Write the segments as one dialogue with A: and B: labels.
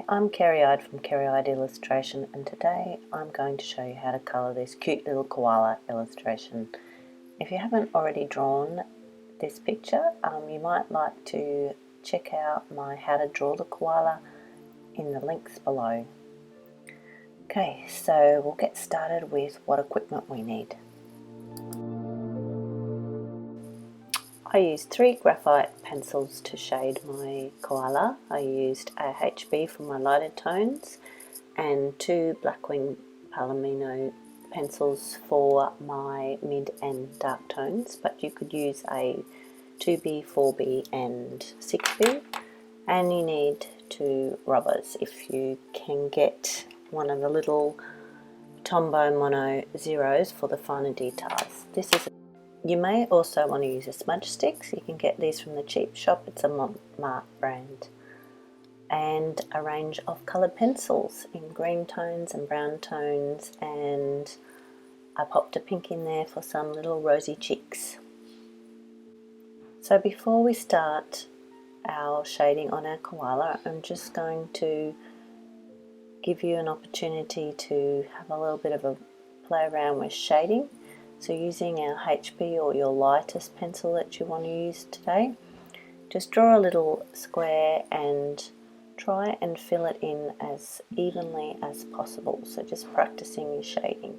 A: Hi, I'm Kerryide from Kerryide Illustration, and today I'm going to show you how to colour this cute little koala illustration. If you haven't already drawn this picture, you might like to check out my How to Draw the Koala in the links below. Okay, so we'll get started with what equipment we need. I used 3 graphite pencils to shade my koala. I used a HB for my lighter tones and 2 Blackwing Palomino pencils for my mid and dark tones, but you could use a 2B, 4B and 6B, and you need 2 rubbers if you can get one of the little Tombow Mono Zeros for the finer details. You may also want to use a smudge stick, so you can get these from the cheap shop. It's a Montmartre brand. And a range of coloured pencils in green tones and brown tones, and I popped a pink in there for some little rosy cheeks. So before we start our shading on our koala, I'm just going to give you an opportunity to have a little bit of a play around with shading. So using our HB or your lightest pencil that you want to use today, just draw a little square and try and fill it in as evenly as possible. So just practicing your shading.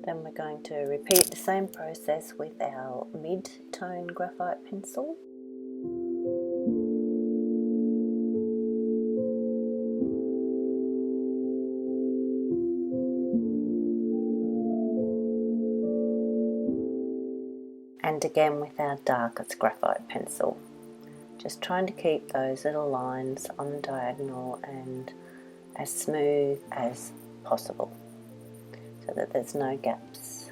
A: Then we're going to repeat the same process with our mid-tone graphite pencil. And again with our darkest graphite pencil. Just trying to keep those little lines on the diagonal and as smooth as possible so that there's no gaps.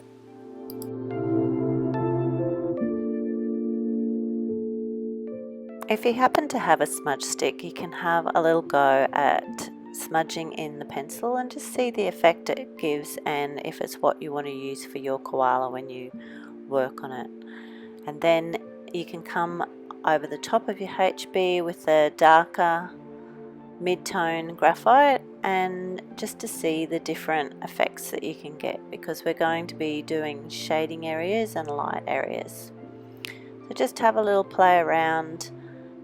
A: If you happen to have a smudge stick, you can have a little go at smudging in the pencil and just see the effect it gives, and if it's what you want to use for your koala when you work on it. And then you can come over the top of your HB with a darker mid-tone graphite, and just to see the different effects that you can get, because we're going to be doing shading areas and light areas. So just have a little play around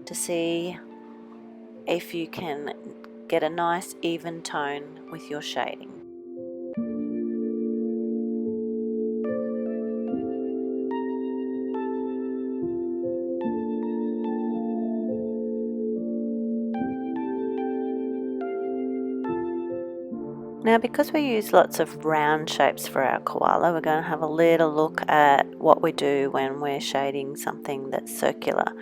A: to see if you can get a nice even tone with your shading. Now, because we use lots of round shapes for our koala, we're going to have a little look at what we do when we're shading something that's circular.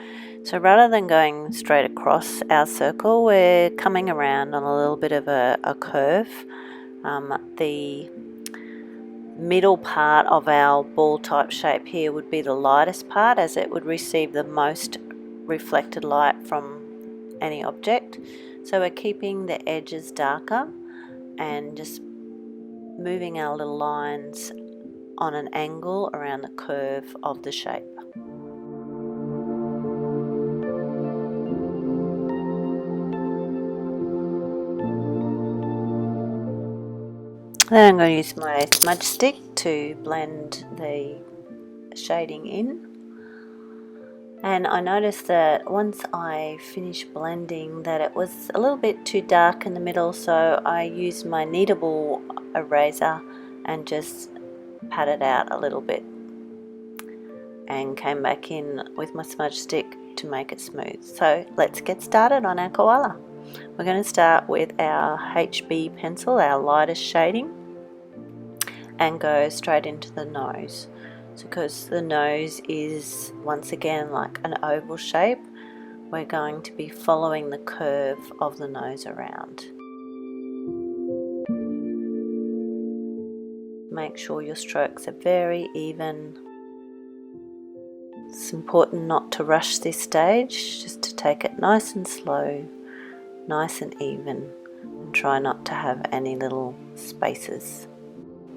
A: So rather than going straight across our circle, we're coming around on a little bit of a curve. The middle part of our ball type shape here would be the lightest part, as it would receive the most reflected light from any object. So we're keeping the edges darker and just moving our little lines on an angle around the curve of the shape. Then I'm going to use my smudge stick to blend the shading in. And I noticed that once I finished blending that it was a little bit too dark in the middle, so I used my kneadable eraser and just patted out a little bit and came back in with my smudge stick to make it smooth. So let's get started on our koala. We're going to start with our HB pencil, our lightest shading, and go straight into the nose. So because the nose is once again like an oval shape, we're going to be following the curve of the nose around. Make sure your strokes are very even. It's important not to rush this stage, just to take it nice and slow, nice and even, and try not to have any little spaces.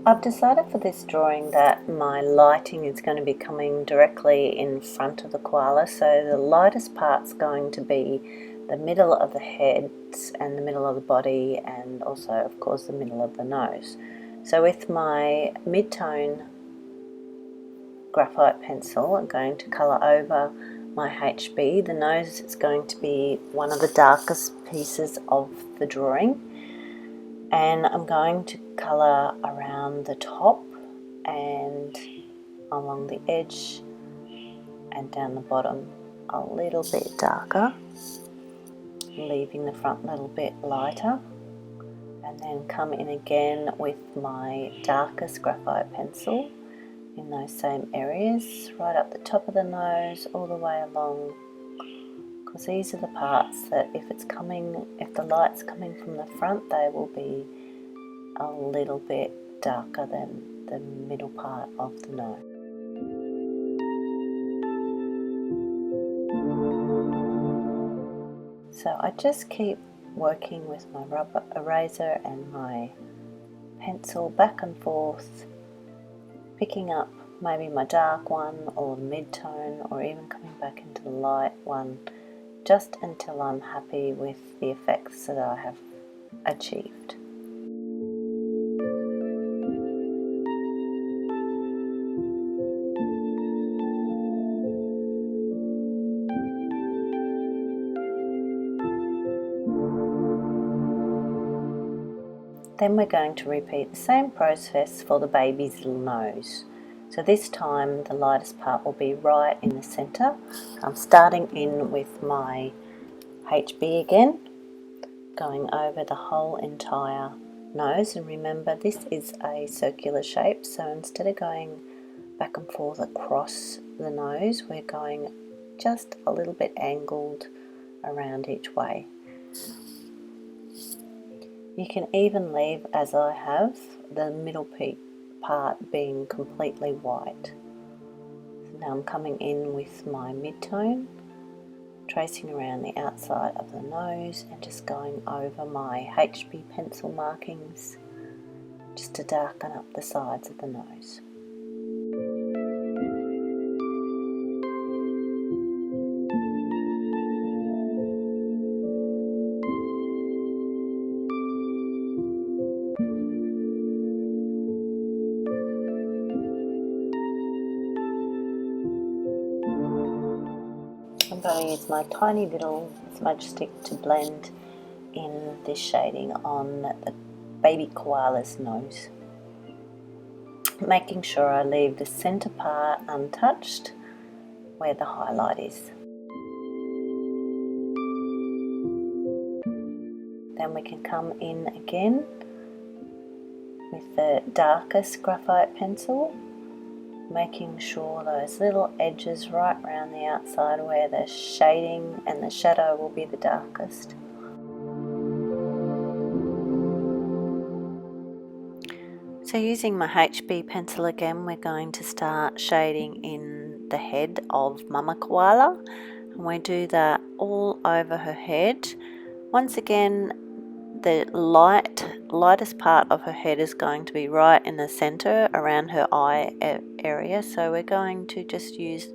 A: I've decided for this drawing that my lighting is going to be coming directly in front of the koala, so the lightest part's going to be the middle of the head and the middle of the body, and also of course the middle of the nose. So with my mid-tone graphite pencil, I'm going to colour over my HB. The nose is going to be one of the darkest pieces of the drawing, and I'm going to colour around the top and along the edge and down the bottom a little bit darker, leaving the front a little bit lighter, and then come in again with my darkest graphite pencil in those same areas, right up the top of the nose all the way along, because these are the parts that if the light's coming from the front, they will be a little bit darker than the middle part of the nose. So I just keep working with my rubber eraser and my pencil back and forth, picking up maybe my dark one or the mid-tone, or even coming back into the light one, just until I'm happy with the effects that I have achieved. Then we're going to repeat the same process for the baby's little nose. So this time the lightest part will be right in the centre. I'm starting in with my HB again, going over the whole entire nose, and remember this is a circular shape, so instead of going back and forth across the nose, we're going just a little bit angled around each way. You can even leave, as I have, the middle part being completely white. So now I'm coming in with my mid-tone, tracing around the outside of the nose and just going over my HB pencil markings just to darken up the sides of the nose. I'm going to use my tiny little smudge stick to blend in this shading on the baby koala's nose, making sure I leave the centre part untouched where the highlight is. Then we can come in again with the darkest graphite pencil, making sure those little edges right around the outside where the shading and the shadow will be the darkest. So using my HB pencil again, we're going to start shading in the head of Mama Koala, and we do that all over her head. Once again, the lightest part of her head is going to be right in the center around her eye area, so we're going to just use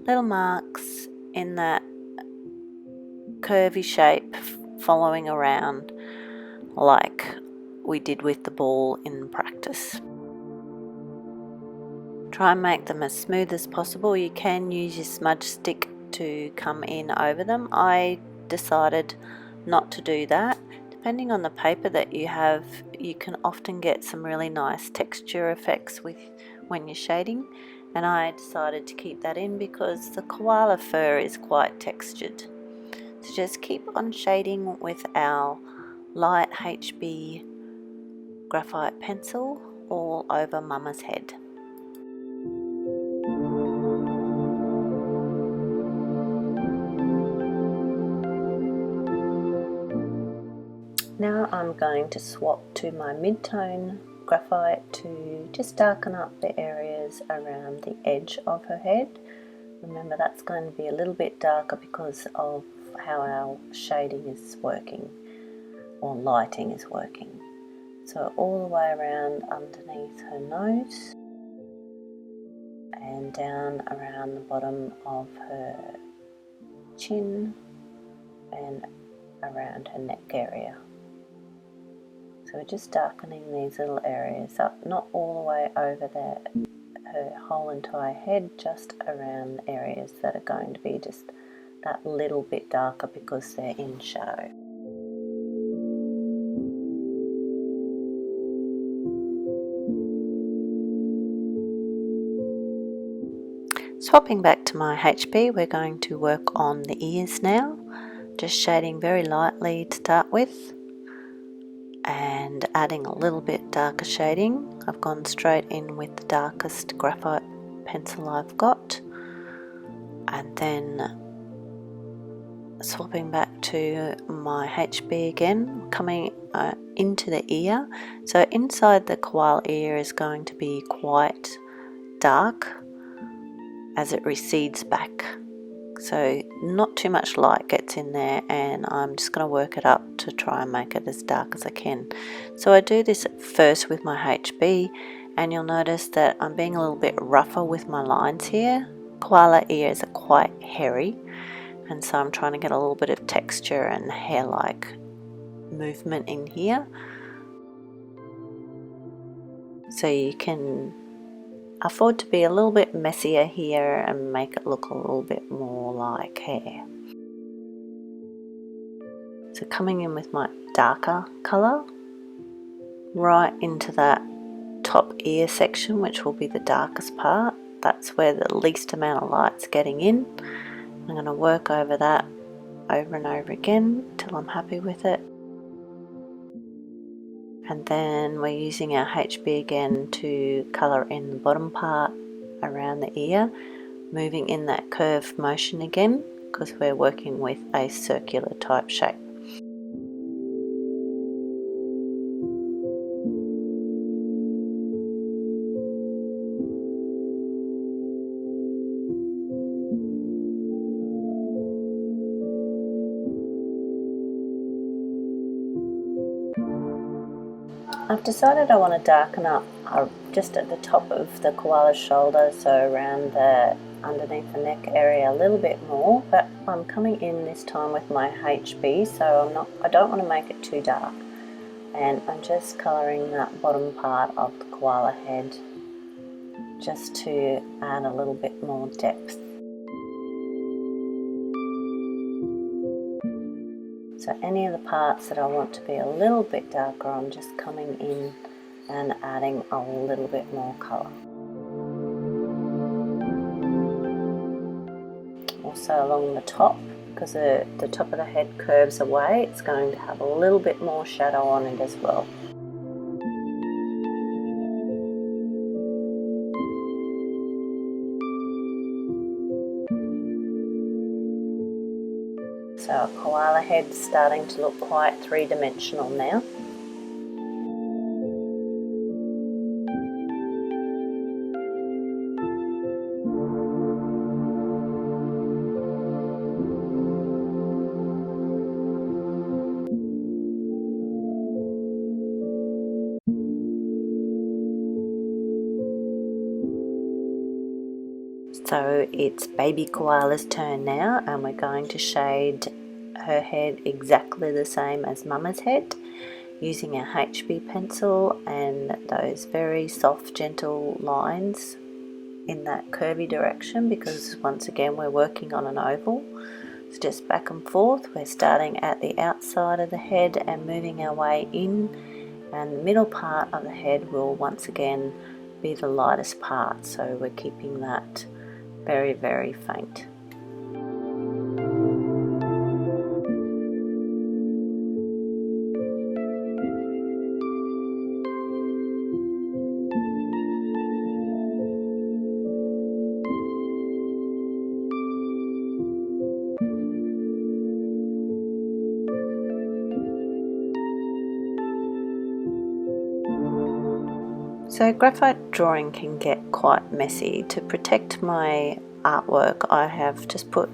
A: little marks in that curvy shape, following around like we did with the ball in practice. Try and make them as smooth as possible. You can use your smudge stick to come in over them. I decided not to do that. Depending on the paper that you have, you can often get some really nice texture effects when you're shading, and I decided to keep that in because the koala fur is quite textured. So just keep on shading with our light HB graphite pencil all over Mama's head. Now I'm going to swap to my mid-tone graphite to just darken up the areas around the edge of her head. Remember, that's going to be a little bit darker because of how our shading is working, or lighting is working. So all the way around underneath her nose and down around the bottom of her chin and around her neck area. So we're just darkening these little areas up, not all the way over her whole entire head, just around the areas that are going to be just that little bit darker because they're in shadow. Swapping back to my HB, we're going to work on the ears now, just shading very lightly to start with and adding a little bit darker shading. I've gone straight in with the darkest graphite pencil I've got, and then swapping back to my HB again, coming into the ear. So inside the koala ear is going to be quite dark as it recedes back, so not too much light gets in there, and I'm just going to work it up to try and make it as dark as I can. So I do this at first with my HB, and you'll notice that I'm being a little bit rougher with my lines here. Koala ears are quite hairy, and so I'm trying to get a little bit of texture and hair-like movement in here, so you can afford to be a little bit messier here and make it look a little bit more like hair. So coming in with my darker colour right into that top ear section, which will be the darkest part. That's where the least amount of light's getting in. I'm going to work over that over and over again till I'm happy with it. And then we're using our HB again to colour in the bottom part around the ear, moving in that curved motion again because we're working with a circular type shape. I've decided I want to darken up just at the top of the koala's shoulder, so around the underneath the neck area a little bit more, but I'm coming in this time with my HB, so I don't want to make it too dark, and I'm just colouring that bottom part of the koala head just to add a little bit more depth. So any of the parts that I want to be a little bit darker, I'm just coming in and adding a little bit more colour. Also along the top, because the top of the head curves away, it's going to have a little bit more shadow on it as well. So our koala head's starting to look quite three-dimensional now. So it's baby koala's turn now, and we're going to shade her head exactly the same as Mama's head using our HB pencil and those very soft, gentle lines in that curvy direction, because once again we're working on an oval. So just back and forth, we're starting at the outside of the head and moving our way in, and the middle part of the head will once again be the lightest part, so we're keeping that very, very faint. So graphite drawing can get quite messy. To protect my artwork, I have just put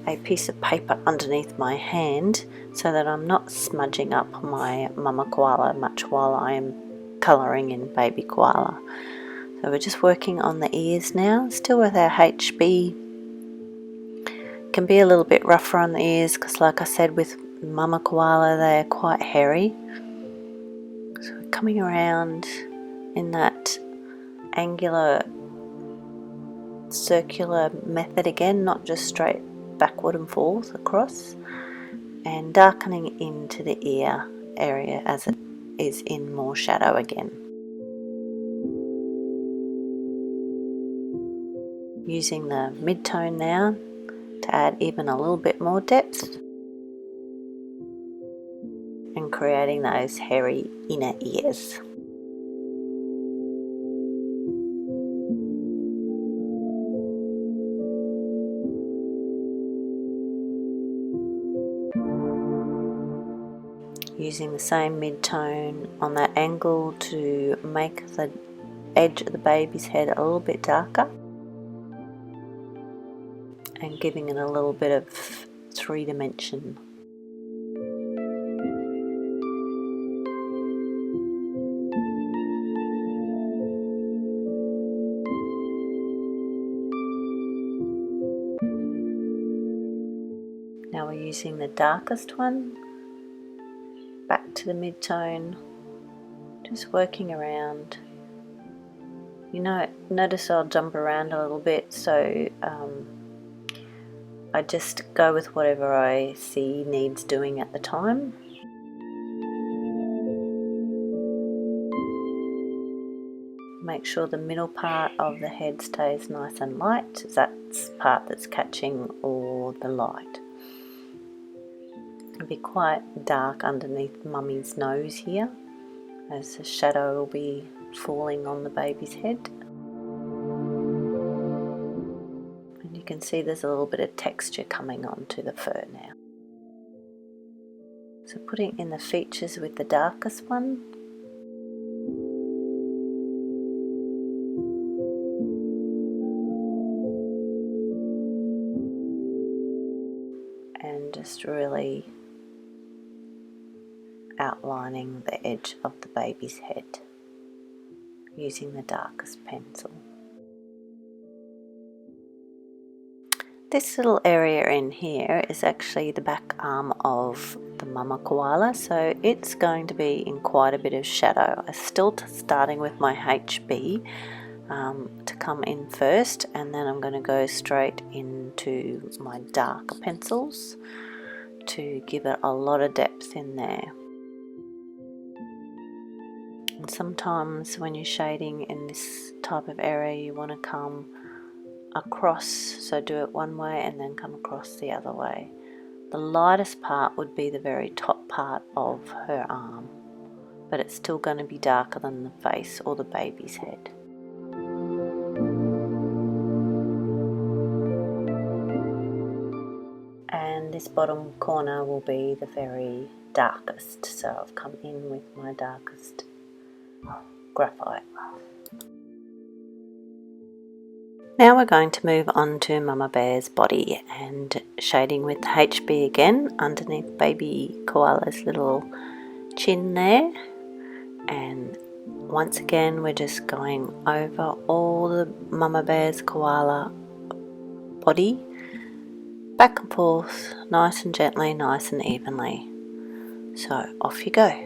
A: a piece of paper underneath my hand so that I'm not smudging up my mama koala much while I'm colouring in baby koala. So we're just working on the ears now, still with our HB. Can be a little bit rougher on the ears because, like I said, with mama koala they are quite hairy. So we're coming around in that angular circular method again, not just straight backward and forth across, and darkening into the ear area as it is in more shadow again. Using the mid-tone now to add even a little bit more depth and creating those hairy inner ears. Using the same mid-tone on that angle to make the edge of the baby's head a little bit darker and giving it a little bit of 3-dimension. Now we're using the darkest one, back to the mid-tone, just working around. You know, notice I'll jump around a little bit, so I just go with whatever I see needs doing at the time. Make sure the middle part of the head stays nice and light, that's the part that's catching all the light. It'll be quite dark underneath mummy's nose here, as the shadow will be falling on the baby's head. And you can see there's a little bit of texture coming onto the fur now. So putting in the features with the darkest one. And just really outlining the edge of the baby's head using the darkest pencil. This little area in here is actually the back arm of the mama koala, so it's going to be in quite a bit of shadow. I'm still starting with my HB to come in first, and then I'm going to go straight into my darker pencils to give it a lot of depth in there. And sometimes when you're shading in this type of area you want to come across, so do it one way and then come across the other way. The lightest part would be the very top part of her arm, but it's still going to be darker than the face or the baby's head. And this bottom corner will be the very darkest, so I've come in with my darkest graphite. Now we're going to move on to Mama Bear's body and shading with HB again underneath baby koala's little chin there, and once again we're just going over all the Mama Bear's koala body, back and forth, nice and gently, nice and evenly. So off you go.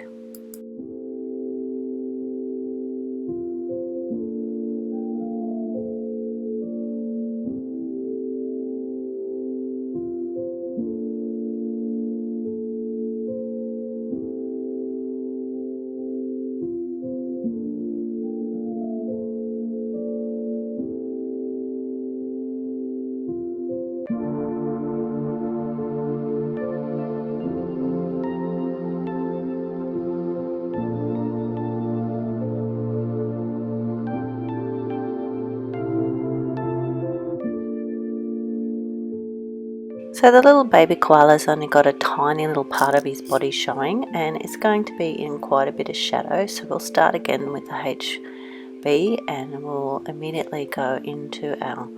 A: So the little baby koala's only got a tiny little part of his body showing, and it's going to be in quite a bit of shadow, so we'll start again with the HB and we'll immediately go into our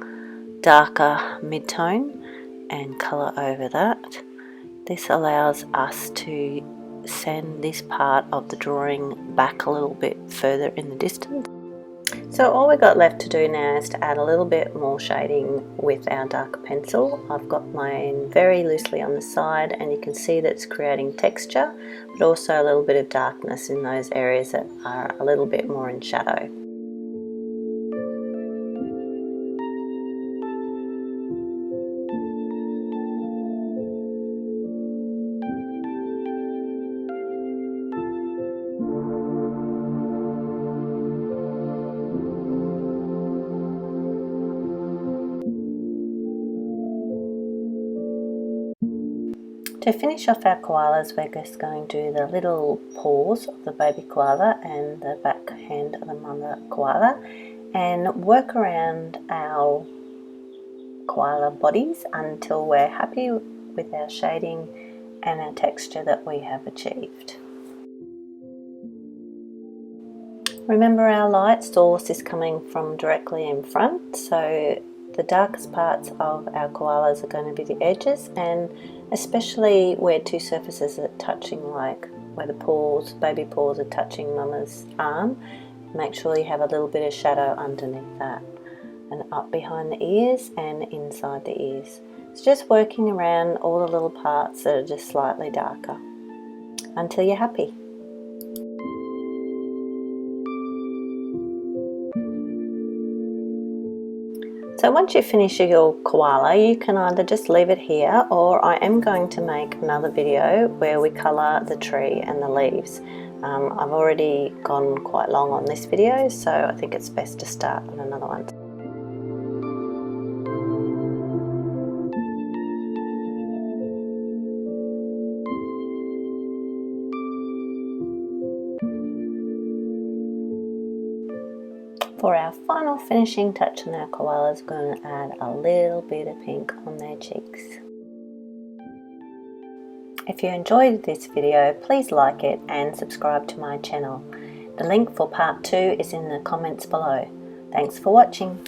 A: darker mid-tone and colour over that. This allows us to send this part of the drawing back a little bit further in the distance. So all we've got left to do now is to add a little bit more shading with our darker pencil. I've got mine very loosely on the side, and you can see that it's creating texture, but also a little bit of darkness in those areas that are a little bit more in shadow. To finish off our koalas, we're just going to do the little paws of the baby koala and the back hand of the mother koala, and work around our koala bodies until we're happy with our shading and our texture that we have achieved. Remember, our light source is coming from directly in front, so the darkest parts of our koalas are going to be the edges, and especially where two surfaces are touching, like where the paws, baby paws are touching mama's arm. Make sure you have a little bit of shadow underneath that, and up behind the ears and inside the ears. It's just working around all the little parts that are just slightly darker until you're happy. So once you finish your koala, you can either just leave it here, or I am going to make another video where we colour the tree and the leaves. I've already gone quite long on this video, so I think it's best to start on another one. For our final finishing touch on our koalas, we're going to add a little bit of pink on their cheeks. If you enjoyed this video, please like it and subscribe to my channel. The link for part 2 is in the comments below. Thanks for watching.